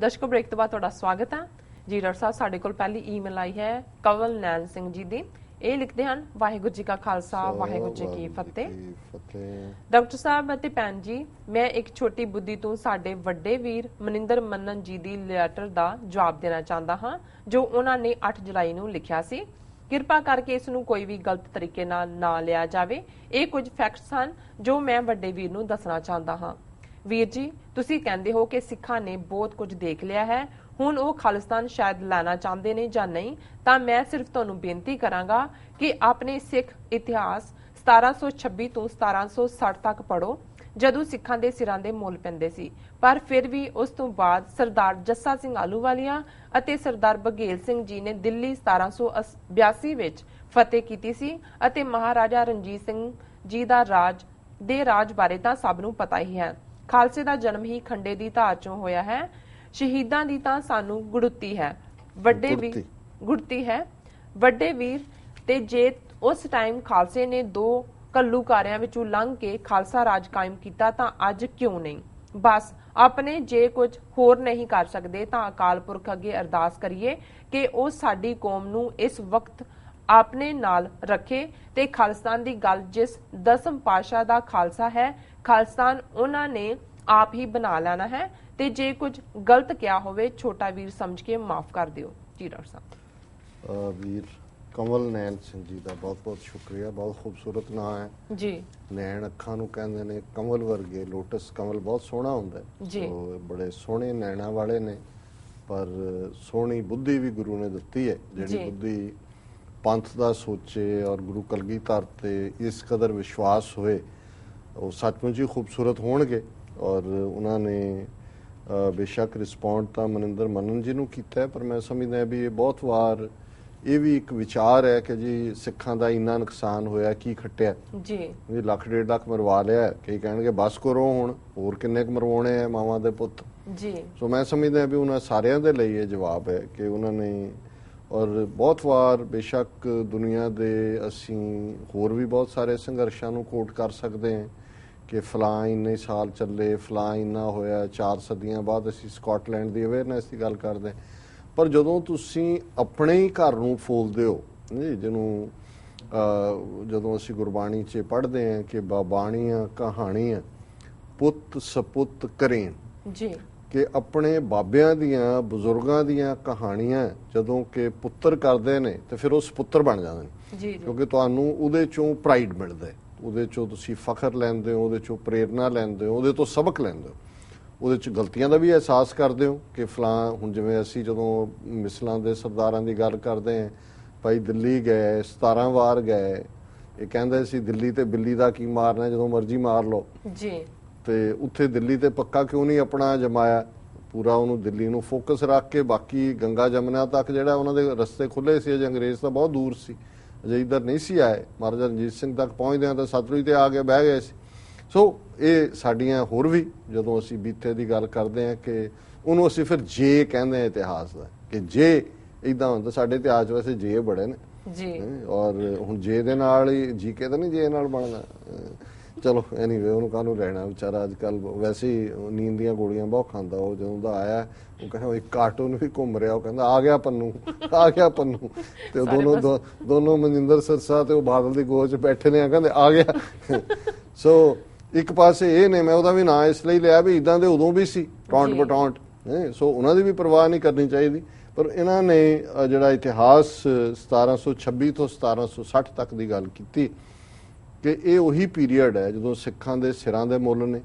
दर्शकों ब्रेक तो बाद तुहाडा स्वागत है जी। डॉक्टर साहब साडे कोल पहली ईमेल आई है कंवल नैन सिंह जी दी। ਇਹ ਲਿਖਦੇ ਹਨ ਵਾਹਿਗੁਰੂ ਜੀ ਕਾ ਖਾਲਸਾ ਵਾਹਿਗੁਰੂ ਜੀ ਕੀ ਫਤਿਹ। ਡਾਕਟਰ ਸਾਹਿਬ ਅਤੇ ਭੈਣ ਜੀ, ਮੈਂ ਇੱਕ ਛੋਟੀ ਬੁੱਧੀ ਤੋਂ ਸਾਡੇ ਵੱਡੇ ਵੀਰ ਮਨਿੰਦਰ ਮੰਨਨ ਜੀ ਦੀ ਲੈਟਰ ਦਾ ਜਵਾਬ ਦੇਣਾ ਚਾਹੁੰਦਾ ਹਾਂ ਜੋ ਉਹਨਾਂ ਨੇ 8 ਜੁਲਾਈ ਨੂੰ ਲਿਖਿਆ ਸੀ। ਕਿਰਪਾ ਕਰਕੇ ਇਸ ਨੂੰ ਕੋਈ ਵੀ ਗਲਤ ਤਰੀਕੇ ਨਾਲ ਨਾ ਲਿਆ ਜਾਵੇ। ਇਹ ਕੁਝ ਫੈਕਟਸ ਹਨ ਜੋ ਮੈਂ ਵੱਡੇ ਵੀਰ ਨੂੰ ਦੱਸਣਾ ਚਾਹੁੰਦਾ ਹਾਂ। ਵੀਰ ਜੀ, ਤੁਸੀਂ ਕਹਿੰਦੇ ਹੋ ਕਿ ਸਿੱਖਾਂ ਨੇ ਬਹੁਤ ਕੁਝ ਦੇਖ ਲਿਆ ਹੈ, ਹੁਣ ਉਹ ਖਾਲਿਸਤਾਨ ਸ਼ਾਇਦ ਲੈਣਾ ਚਾਹੁੰਦੇ ਨੇ ਜਾਂ ਨਹੀਂ, ਤਾਂ ਮੈਂ ਸਿਰਫ ਤੁਹਾਨੂੰ ਬੇਨਤੀ ਕਰਾਂਗਾ ਕਿ ਆਪਣੇ ਸਿੱਖ ਇਤਿਹਾਸ 1726 ਤੋਂ 1760 ਤੱਕ ਪੜ੍ਹੋ, ਜਦੋਂ ਸਿੱਖਾਂ ਦੇ ਸਿਰਾਂ ਦੇ ਮੁੱਲ ਪੈਂਦੇ ਸੀ। ਪਰ ਫਿਰ ਵੀ ਉਸ ਤੋਂ ਬਾਅਦ ਸਰਦਾਰ ਜੱਸਾ ਸਿੰਘ ਆਹਲੂਵਾਲੀਆ ਅਤੇ ਸਰਦਾਰ ਬਘੇਲ ਸਿੰਘ ਜੀ ਨੇ ਦਿੱਲੀ 1782 ਵਿੱਚ ਫਤਿਹ ਕੀਤੀ ਸੀ ਅਤੇ ਮਹਾਰਾਜਾ ਰਣਜੀਤ ਸਿੰਘ ਜੀ ਦਾ ਰਾਜ ਬਾਰੇ ਤਾਂ ਸਭ ਨੂੰ ਪਤਾ ਹੀ ਹੈ। ਖਾਲਸੇ ਦਾ ਜਨਮ ਹੀ ਖੰਡੇ ਦੀ ਧਾਰ ਚੋਂ ਹੋਇਆ ਹੈ। ਸ਼ਹੀਦਾਂ ਦੀ ਤਾਂ ਸਾਨੂੰ ਗੁੜਤੀ ਹੈ, ਵੱਡੇ ਵੀਰ ਤੇ ਜੇ ਉਸ ਟਾਈਮ ਖਾਲਸੇ ਨੇ 2 ਘੱਲੂਕਾਰਿਆਂ ਵਿੱਚੋਂ ਲੰਘ ਕੇ ਖਾਲਸਾ ਰਾਜ ਕਾਇਮ ਕੀਤਾ ਤਾਂ ਅੱਜ ਕਿਉਂ ਨਹੀਂ? ਬਸ ਆਪਣੇ ਜੇ ਕੁਝ ਹੋਰ ਨਹੀਂ ਕਰ ਸਕਦੇ ਤਾਂ ਅਕਾਲ ਪੁਰਖ ਅੱਗੇ ਅਰਦਾਸ ਕਰੀਏ ਕਿ ਉਹ ਸਾਡੀ ਕੌਮ ਨੂੰ ਇਸ ਵਕਤ ਆਪਣੇ ਨਾਲ ਰੱਖੇ ਤੇ ਖਾਲਿਸਤਾਨ ਦੀ ਗੱਲ ਜਿਸ 10ਵੇਂ ਪਾਤਸ਼ਾਹ ਦਾ ਖਾਲਸਾ ਹੈ, ਖਾਲਿਸਤਾਨ ਉਹਨਾਂ ਨੇ ਆਪ ਹੀ ਬਣਾ ਲੈਣਾ ਹੈ ਤੇ ਜੇ ਕੁਝ ਗਲਤ ਕਿਹਾ ਹੋਵੇ ਛੋਟਾ ਵੀਰ ਸਮਝ ਕੇ ਮਾਫ ਕਰ ਦਿਓ ਜੀ। ਡਾਕਟਰ ਸਾਹਿਬ ਵੀਰ कंवल नैन सिंह जी का बहुत बहुत शुक्रिया। बहुत खूबसूरत नाम है जी। नैन अखा नूं कहंदे ने कंवल वर्गे, लोटस कंवल बहुत सोहना हुंदा है जी। तो बड़े सोहने नैना वाले ने, पर सोहनी बुद्धि भी गुरु ने दित्ती है, जिहड़ी बुद्धि पंथ दा सोचे और गुरु कलगीधर ते इस कदर विश्वास होए वो सचमुच ही खूबसूरत होणगे। और उन्होंने बेशक रिस्पॉन्ड तो मनिंदर मनन जी नूं कीता है, पर मैं समझदा भी ये बहुत वार ਇਹ ਵੀ ਇੱਕ ਵਿਚਾਰ ਹੈ ਕਿ ਜੀ ਸਿੱਖਾਂ ਦਾ ਇੰਨਾ ਨੁਕਸਾਨ ਹੋਇਆ, ਕੀ ਖੱਟਿਆ ਜੀ, ਵੀ 1.5 ਲੱਖ ਮਰਵਾ ਲਿਆ। ਕਈ ਕਹਿਣਗੇ ਬਸ ਕਰੋ, ਹੁਣ ਹੋਰ ਕਿੰਨੇ ਕੁ ਮਰਵਾਉਣੇ ਆ ਮਾਵਾਂ ਦੇ ਪੁੱਤ ਜੀ। ਸੋ ਮੈਂ ਸਮਝਦਾ ਵੀ ਉਹਨਾਂ ਸਾਰਿਆਂ ਦੇ ਲਈ ਇਹ ਜਵਾਬ ਹੈ ਕਿ ਉਹਨਾਂ ਨੇ, ਔਰ ਬਹੁਤ ਵਾਰ ਬੇਸ਼ੱਕ ਦੁਨੀਆ ਦੇ ਅਸੀਂ ਹੋਰ ਵੀ ਬਹੁਤ ਸਾਰੇ ਸੰਘਰਸ਼ਾਂ ਨੂੰ ਕੋਟ ਕਰ ਸਕਦੇ ਹਾਂ ਕਿ ਫਲਾਂ ਇੰਨੇ ਸਾਲ ਚੱਲੇ, ਫਲਾਂ ਇੰਨਾ ਹੋਇਆ, 4 ਸਦੀਆਂ ਬਾਅਦ ਅਸੀਂ ਸਕਾਟਲੈਂਡ ਦੀ ਅਵੇਅਰਨੈਸ ਦੀ ਗੱਲ ਕਰਦੇ ਹਾਂ। ਪਰ ਜਦੋਂ ਤੁਸੀਂ ਆਪਣੇ ਹੀ ਘਰ ਨੂੰ ਫੋਲਦੇ ਹੋ ਜੀ, ਜਿਹਨੂੰ ਜਦੋਂ ਅਸੀਂ ਗੁਰਬਾਣੀ 'ਚ ਪੜ੍ਹਦੇ ਹਾਂ ਕਿ ਬਾਣੀਆਂ ਕਹਾਣੀਆਂ ਪੁੱਤ ਸਪੁੱਤ ਕਰੇਣ ਜੀ, ਕਿ ਆਪਣੇ ਬਾਬਿਆਂ ਦੀਆਂ ਬਜ਼ੁਰਗਾਂ ਦੀਆਂ ਕਹਾਣੀਆਂ ਜਦੋਂ ਕਿ ਪੁੱਤਰ ਕਰਦੇ ਨੇ ਤੇ ਫਿਰ ਉਹ ਸਪੁੱਤਰ ਬਣ ਜਾਂਦੇ ਨੇ ਜੀ, ਕਿਉਂਕਿ ਤੁਹਾਨੂੰ ਉਹਦੇ ਚੋਂ ਪ੍ਰਾਈਡ ਮਿਲਦਾ, ਉਹਦੇ ਚੋਂ ਤੁਸੀਂ ਫਖਰ ਲੈਂਦੇ ਹੋ, ਉਹਦੇ ਚੋਂ ਪ੍ਰੇਰਨਾ ਲੈਂਦੇ ਹੋ, ਉਹਦੇ ਤੋਂ ਸਬਕ ਲੈਂਦੇ ਹੋ, ਉਹਦੇ 'ਚ ਗਲਤੀਆਂ ਦਾ ਵੀ ਅਹਿਸਾਸ ਕਰਦੇ ਹੋ ਕਿ ਫਲਾਂ। ਹੁਣ ਜਿਵੇਂ ਅਸੀਂ ਜਦੋਂ ਮਿਸਲਾਂ ਦੇ ਸਰਦਾਰਾਂ ਦੀ ਗੱਲ ਕਰਦੇ ਹਾਂ, ਭਾਈ ਦਿੱਲੀ ਗਏ 17 ਵਾਰ ਗਏ, ਇਹ ਕਹਿੰਦੇ ਸੀ ਦਿੱਲੀ ਤੇ ਬਿੱਲੀ ਦਾ ਕੀ ਮਾਰਨਾ, ਜਦੋਂ ਮਰਜ਼ੀ ਮਾਰ ਲਓ ਜੀ। ਤੇ ਉੱਥੇ ਦਿੱਲੀ ਤੇ ਪੱਕਾ ਕਿਉਂ ਨਹੀਂ ਆਪਣਾ ਜਮਾਇਆ, ਪੂਰਾ ਉਹਨੂੰ ਦਿੱਲੀ ਨੂੰ ਫੋਕਸ ਰੱਖ ਕੇ ਬਾਕੀ ਗੰਗਾ ਜਮਨਾ ਤੱਕ ਜਿਹੜਾ ਉਹਨਾਂ ਦੇ ਰਸਤੇ ਖੁੱਲੇ ਸੀ, ਅਜੇ ਅੰਗਰੇਜ਼ ਤਾਂ ਬਹੁਤ ਦੂਰ ਸੀ, ਅਜੇ ਇੱਧਰ ਨਹੀਂ ਸੀ ਆਏ। ਮਹਾਰਾਜਾ ਰਣਜੀਤ ਸਿੰਘ ਤੱਕ ਪਹੁੰਚਦਿਆਂ ਤਾਂ ਸਤਲੁਜ ਤੇ ਆ ਕੇ ਬਹਿ ਗਏ ਸੀ। ਸੋ ਇਹ ਸਾਡੀਆਂ ਹੋਰ ਵੀ ਜਦੋਂ ਅਸੀਂ ਬੀਤੇ ਦੀ ਗੱਲ ਕਰਦੇ ਹਾਂ ਕਿ ਉਹਨੂੰ ਅਸੀਂ ਫਿਰ ਜੇ ਕਹਿੰਦੇ ਹਾਂ ਇਤਿਹਾਸ ਦਾ, ਕਿ ਜੇ ਇੱਦਾਂ ਹੁੰਦਾ। ਸਾਡੇ ਇਤਿਹਾਸ ਵੈਸੇ ਜੇ ਬੜੇ ਨੇ ਜੀ, ਔਰ ਹੁਣ ਜੇ ਦੇ ਨਾਲ ਹੀ ਜੀ ਕੇ ਤਾਂ ਨਹੀਂ ਜੇ ਨਾਲ ਬਣਦਾ। ਚਲੋ ਐਨੀਵੇ ਉਹਨੂੰ ਕਾਹਨੂੰ ਰਹਿਣਾ, ਵਿਚਾਰਾ ਅੱਜ ਕੱਲ ਵੈਸੇ ਹੀ ਨੀਂਦ ਦੀਆਂ ਗੋਲੀਆਂ ਬਹੁਤ ਖਾਂਦਾ। ਉਹ ਜਦੋਂ ਦਾ ਆਇਆ ਉਹ ਕਹਿੰਦਾ ਇੱਕ ਕਾਰਟੂਨ ਵੀ ਘੁੰਮ ਰਿਹਾ, ਉਹ ਕਹਿੰਦਾ ਆ ਗਿਆ ਪੰਨੂ, ਆ ਗਿਆ ਪੰਨੂ। ਤੇ ਉਹ ਦੋਨੋਂ ਮਨਿੰਦਰ ਸਰਸਾ ਤੇ ਉਹ ਬਾਦਲ ਦੀ ਗੋਦ 'ਚ ਬੈਠੇ ਨੇ, ਕਹਿੰਦੇ ਆ ਗਿਆ। ਸੋ ਇੱਕ ਪਾਸੇ ਇਹ ਨੇ, ਮੈਂ ਉਹਦਾ ਵੀ ਨਾਂ ਇਸ ਲਈ ਲਿਆ ਵੀ ਇੱਦਾਂ ਦੇ ਉਦੋਂ ਵੀ ਸੀ ਟੌਂਟ ਬਟੌਂਟ, ਸੋ ਉਹਨਾਂ ਦੀ ਵੀ ਪਰਵਾਹ ਨਹੀਂ ਕਰਨੀ ਚਾਹੀਦੀ। ਪਰ ਇਹਨਾਂ ਨੇ ਜਿਹੜਾ ਇਤਿਹਾਸ 1726 ਤੋਂ 1760 ਤੱਕ ਦੀ ਗੱਲ ਕੀਤੀ ਕਿ ਇਹ ਉਹੀ ਪੀਰੀਅਡ ਹੈ ਜਦੋਂ ਸਿੱਖਾਂ ਦੇ ਸਿਰਾਂ ਦੇ ਮੁੱਲ ਨੇ।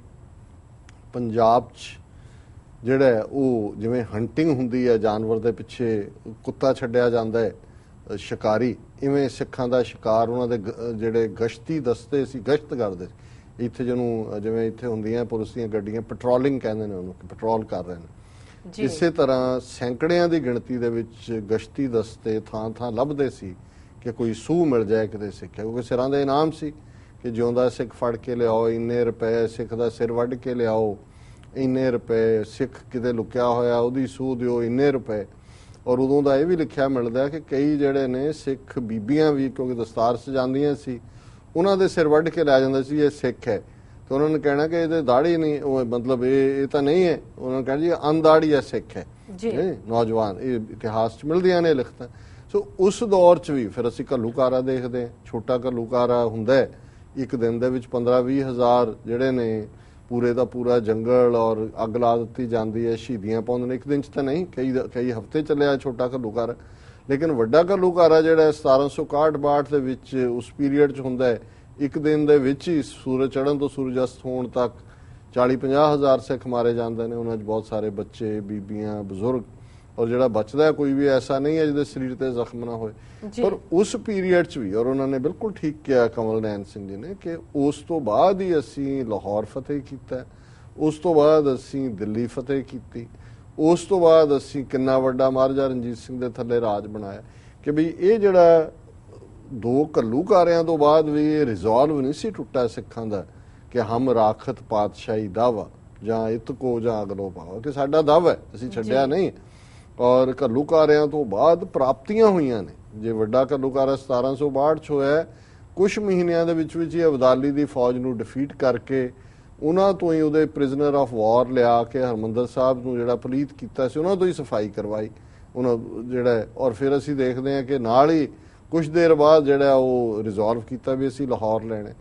ਪੰਜਾਬ 'ਚ ਜਿਹੜਾ ਉਹ ਜਿਵੇਂ ਹੰਟਿੰਗ ਹੁੰਦੀ ਹੈ, ਜਾਨਵਰ ਦੇ ਪਿੱਛੇ ਕੁੱਤਾ ਛੱਡਿਆ ਜਾਂਦਾ ਹੈ ਸ਼ਿਕਾਰੀ, ਇਵੇਂ ਸਿੱਖਾਂ ਦਾ ਸ਼ਿਕਾਰ ਉਹਨਾਂ ਦੇ ਜਿਹੜੇ ਗਸ਼ਤੀ ਦਸਤੇ ਸੀ ਗਸ਼ਤ ਕਰਦੇ ਸੀ। ਇੱਥੇ ਜਿਹਨੂੰ ਜਿਵੇਂ ਇੱਥੇ ਹੁੰਦੀਆਂ ਪੁਲਿਸ ਦੀਆਂ ਗੱਡੀਆਂ ਪੈਟਰੋਲਿੰਗ ਕਹਿੰਦੇ ਨੇ ਉਹਨੂੰ, ਪੈਟਰੋਲ ਕਰ ਰਹੇ ਨੇ। ਇਸੇ ਤਰ੍ਹਾਂ ਸੈਂਕੜਿਆਂ ਦੀ ਗਿਣਤੀ ਦੇ ਵਿੱਚ ਗਸ਼ਤੀ ਦਸਤੇ ਥਾਂ ਥਾਂ ਲੱਭਦੇ ਸੀ ਕਿ ਕੋਈ ਸੂਹ ਮਿਲ ਜਾਏ ਕਿਤੇ ਸਿੱਖ, ਕਿਉਂਕਿ ਸਿਰਾਂ ਦੇ ਇਨਾਮ ਸੀ ਕਿ ਜਿਉਂਦਾ ਸਿੱਖ ਫੜ ਕੇ ਲਿਆਓ, ਇੰਨੇ ਰੁਪਏ, ਸਿੱਖ ਦਾ ਸਿਰ ਵੱਢ ਕੇ ਲਿਆਓ ਇੰਨੇ ਰੁਪਏ, ਸਿੱਖ ਕਿਤੇ ਲੁਕਿਆ ਹੋਇਆ ਉਹਦੀ ਸੂਹ ਦਿਓ ਇੰਨੇ ਰੁਪਏ। ਔਰ ਉਦੋਂ ਦਾ ਇਹ ਵੀ ਲਿਖਿਆ ਮਿਲਦਾ ਕਿ ਕਈ ਜਿਹੜੇ ਨੇ ਸਿੱਖ ਬੀਬੀਆਂ ਵੀ, ਕਿਉਂਕਿ ਦਸਤਾਰ ਸਜਾਉਂਦੀਆਂ ਸੀ, ਉਹਨਾਂ ਦੇ ਸਿਰ ਵੱਢ ਕੇ ਲੈ ਜਾਂਦਾ ਸੀ ਇਹ ਸਿੱਖ ਹੈ। ਤੇ ਉਹਨਾਂ ਨੇ ਕਹਿਣਾ ਕਿ ਇਹਦੇ ਦਾੜੀ ਨਹੀਂ, ਉਹ ਮਤਲਬ ਇਹ ਤਾਂ ਨਹੀਂ ਹੈ, ਉਹਨਾਂ ਨੇ ਕਹਿਣਾ ਜੀ ਅਨਦਾੜੀਆ ਸਿੱਖ ਹੈ ਜੀ ਨੌਜਵਾਨ, ਇਹ ਇਤਿਹਾਸ 'ਚ ਮਿਲਦੀਆਂ ਨੇ ਲਿਖਤਾਂ। ਸੋ ਉਸ ਦੌਰ 'ਚ ਵੀ ਫਿਰ ਅਸੀਂ ਘੱਲੂਘਾਰਾ ਦੇਖਦੇ ਹਾਂ, ਛੋਟਾ ਘੱਲੂਘਾਰਾ ਹੁੰਦਾ ਹੈ, ਇੱਕ ਦਿਨ ਦੇ ਵਿੱਚ 15-20 ਹਜ਼ਾਰ ਜਿਹੜੇ ਨੇ ਪੂਰੇ ਦਾ ਪੂਰਾ ਜੰਗਲ ਔਰ ਅੱਗ ਲਾ ਦਿੱਤੀ ਜਾਂਦੀ ਹੈ, ਸ਼ਹੀਦੀਆਂ ਪਾਉਂਦੇ ਨੇ, ਇੱਕ ਦਿਨ 'ਚ ਤਾਂ ਨਹੀਂ, ਕਈ ਹਫ਼ਤੇ ਚੱਲਿਆ ਛੋਟਾ ਘੱਲੂਘਾਰਾ। ਲੇਕਿਨ ਵੱਡਾ ਘੱਲੂਘਾਰਾ ਜਿਹੜਾ 1761-62 ਦੇ ਵਿੱਚ ਉਸ ਪੀਰੀਅਡ 'ਚ ਹੁੰਦਾ ਹੈ, ਇੱਕ ਦਿਨ ਦੇ ਵਿੱਚ ਹੀ ਸੂਰਜ ਚੜ੍ਹਨ ਤੋਂ ਸੂਰਜ ਅਸਤ ਹੋਣ ਤੱਕ 40-50 ਹਜ਼ਾਰ ਸਿੱਖ ਮਾਰੇ ਜਾਂਦੇ ਨੇ। ਉਹਨਾਂ 'ਚ ਬਹੁਤ ਸਾਰੇ ਬੱਚੇ, ਬੀਬੀਆਂ, ਬਜ਼ੁਰਗ, ਔਰ ਜਿਹੜਾ ਬਚਦਾ ਕੋਈ ਵੀ ਐਸਾ ਨਹੀਂ ਹੈ ਜਿਹਦੇ ਸਰੀਰ ਤੇ ਜ਼ਖਮ ਨਾ ਹੋਏ। ਪਰ ਉਸ ਪੀਰੀਅਡ 'ਚ ਵੀ, ਔਰ ਉਹਨਾਂ ਨੇ ਬਿਲਕੁਲ ਠੀਕ ਕਿਹਾ ਕਮਲ ਨੈਨ ਸਿੰਘ ਜੀ ਨੇ, ਕਿ ਉਸ ਤੋਂ ਬਾਅਦ ਹੀ ਅਸੀਂ ਲਾਹੌਰ ਫਤਿਹ ਕੀਤਾ, ਉਸ ਤੋਂ ਬਾਅਦ ਅਸੀਂ ਦਿੱਲੀ ਫਤਿਹ ਕੀਤੀ, ਉਸ ਤੋਂ ਬਾਅਦ ਅਸੀਂ ਕਿੰਨਾ ਵੱਡਾ ਮਹਾਰਾਜਾ ਰਣਜੀਤ ਸਿੰਘ ਦੇ ਥੱਲੇ ਰਾਜ ਬਣਾਇਆ। ਕਿ ਬਈ ਇਹ ਜਿਹੜਾ 2 ਘੱਲੂਘਾਰਿਆਂ ਤੋਂ ਬਾਅਦ ਵੀ ਇਹ ਰਿਜ਼ੋਲਵ ਨਹੀਂ ਸੀ ਟੁੱਟਾ ਸਿੱਖਾਂ ਦਾ ਕਿ ਹਮ ਰਾਖਤ ਪਾਤਸ਼ਾਹੀ ਦਾਵਾ ਜਾਂ ਇਤਕੋ ਜਾਂ ਅਗਲੋ ਪਾਵਾ, ਕਿ ਸਾਡਾ ਦਾਵਾ ਹੈ, ਅਸੀਂ ਛੱਡਿਆ ਨਹੀਂ। ਔਰ ਘੱਲੂਘਾਰਿਆਂ ਤੋਂ ਬਾਅਦ ਪ੍ਰਾਪਤੀਆਂ ਹੋਈਆਂ ਨੇ। ਜੇ ਵੱਡਾ ਘੱਲੂਘਾਰਾ 1762 'ਚ ਹੋਇਆ, ਕੁਝ ਮਹੀਨਿਆਂ ਦੇ ਵਿੱਚ ਹੀ ਅਬਦਾਲੀ ਦੀ ਫੌਜ ਨੂੰ ਡਿਫੀਟ ਕਰਕੇ ਉਹਨਾਂ ਤੋਂ ਹੀ ਉਹਦੇ ਪ੍ਰਿਜ਼ਨਰ ਆਫ ਵਾਰ ਲਿਆ ਕੇ ਹਰਮੰਦਰ ਸਾਹਿਬ ਨੂੰ ਜਿਹੜਾ ਪਲੀਤ ਕੀਤਾ ਸੀ ਉਹਨਾਂ ਤੋਂ ਹੀ ਸਫਾਈ ਕਰਵਾਈ ਉਹਨਾਂ ਜਿਹੜਾ। ਔਰ ਫਿਰ ਅਸੀਂ ਦੇਖਦੇ ਹਾਂ ਕਿ ਨਾਲ ਹੀ ਕੁਝ ਦੇਰ ਬਾਅਦ ਜਿਹੜਾ ਉਹ ਰਿਜ਼ੋਲਵ ਕੀਤਾ ਵੀ ਅਸੀਂ ਲਾਹੌਰ ਲੈਣੇ,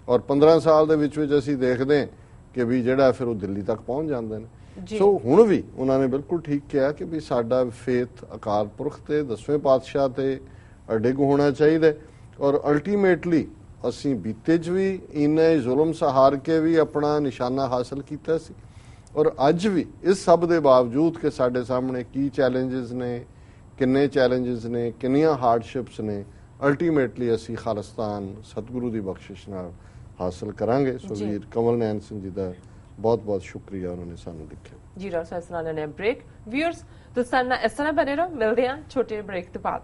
ਔਰ 15 ਸਾਲ ਦੇ ਵਿੱਚ ਅਸੀਂ ਦੇਖਦੇ ਹਾਂ ਕਿ ਵੀ ਜਿਹੜਾ ਫਿਰ ਉਹ ਦਿੱਲੀ ਤੱਕ ਪਹੁੰਚ ਜਾਂਦੇ ਨੇ। ਸੋ ਹੁਣ ਵੀ ਉਹਨਾਂ ਨੇ ਬਿਲਕੁਲ ਠੀਕ ਕਿਹਾ ਕਿ ਵੀ ਸਾਡਾ ਫੇਥ ਅਕਾਲ ਪੁਰਖ ਤੇ 10ਵੇਂ ਪਾਤਸ਼ਾਹ ਤੇ ਅਡਿੱਗ ਹੋਣਾ ਚਾਹੀਦਾ। ਔਰ ਅਲਟੀਮੇਟਲੀ ਅਸੀਂ ਬੀਤੇ 'ਚ ਵੀ ਇੰਨੇ ਜ਼ੁਲਮ ਸਹਾਰ ਕੇ ਵੀ ਆਪਣਾ ਨਿਸ਼ਾਨਾ ਹਾਸਲ ਕੀਤਾ ਸੀ, ਔਰ ਅੱਜ ਵੀ ਇਸ ਸਭ ਦੇ ਬਾਵਜੂਦ ਕਿ ਸਾਡੇ ਸਾਹਮਣੇ ਕੀ ਚੈਲੰਜਸ ਨੇ, ਕਿੰਨੇ ਚੈਲੰਜਸ ਨੇ, ਕਿੰਨੀਆਂ ਹਾਰਡਸ਼ਿਪਸ ਨੇ, ਅਲਟੀਮੇਟਲੀ ਅਸੀਂ ਖਾਲਿਸਤਾਨ ਸਤਿਗੁਰੂ ਦੀ ਬਖਸ਼ਿਸ਼ ਨਾਲ ਹਾਸਲ ਕਰਾਂਗੇ। ਸੋ ਵੀਰ ਕਮਲ ਨੈਨ ਸਿੰਘ ਜੀ ਦਾ ਬਹੁਤ ਬਹੁਤ ਸ਼ੁਕਰੀਆ, ਉਹਨਾਂ ਨੇ ਸਾਨੂੰ ਲਿਖਿਆ ਜੀ। ਡਾਕਟਰ ਸਾਹਿਬ ਨੇ ਬ੍ਰੇਕ ਵਿਊਅਰਸ ਤੁਸੀਂ ਸਾਡੇ ਨਾਲ ਇਸ ਤਰ੍ਹਾਂ ਬਣੇ ਰਹੋ, ਮਿਲਦੇ ਹਾਂ ਛੋਟੇ ਬ੍ਰੇਕ ਤੋਂ ਬਾਅਦ।